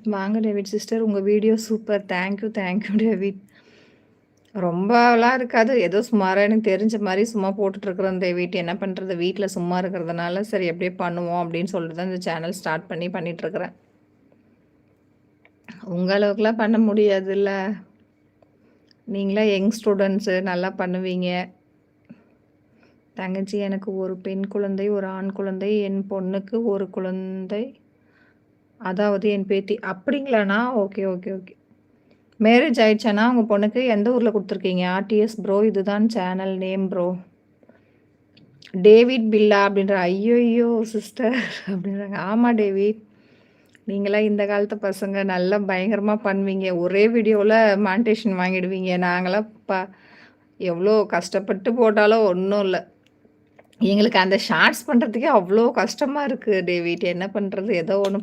வாங்க David sister. உங்க video super. Thank you David. ரொம்பலாம் இருக்காது. ஏதோ சுமாரா எனக்கு தெரிஞ்ச மாரி சும்மா போட்டுட்ருக்குறேன் டேவிட். என்ன பண்றது? வீட்ல சும்மா இருக்கிறதுனால, சரி அப்படியே பண்ணுவோம் அப்படின்னு சொல்லிட்டு தான் இந்த சேனல் ஸ்டார்ட் பண்ணிட்டுருக்குறேன். உங்க அளவுக்குலாம் பண்ண முடியாதுல்ல. நீங்களாம் யங் ஸ்டூடண்ட்ஸு நல்லா பண்ணுவீங்க. தங்கச்சி எனக்கு ஒரு பெண் குழந்தை, ஒரு ஆண் குழந்தை. என் பொண்ணுக்கு ஒரு குழந்தை. அதாவது என் பேத்தி. அப்படிங்களாண்ணா? ஓகே. மேரேஜ் ஆயிடுச்சாண்ணா உங்க பொண்ணுக்கு? எந்த ஊர்ல குடுத்துருக்கீங்க? ஆர்டிஎஸ் ப்ரோ இதுதான் சேனல் நேம் ப்ரோ. டேவிட் பில்லா அப்படின்ற. ஐய்யய்யோ! சிஸ்டர் அப்படின்றாங்க. ஆமா டேவிட். நீங்களாம் இந்த காலத்து பசங்க நல்லா பயங்கரமா பண்ணுவீங்க. ஒரே வீடியோல மானிட்டேஷன் வாங்கிடுவீங்க. நாங்கலாம் எவ்வளோ கஷ்டப்பட்டு போட்டாலும் ஒண்ணும் இல்ல. எங்களுக்கு அந்த ஷார்ட்ஸ் பண்றதுக்கே அவ்ளோ கஷ்டமா இருக்கு டேவிட். என்ன பண்றது? ஏதோ ஒண்ணு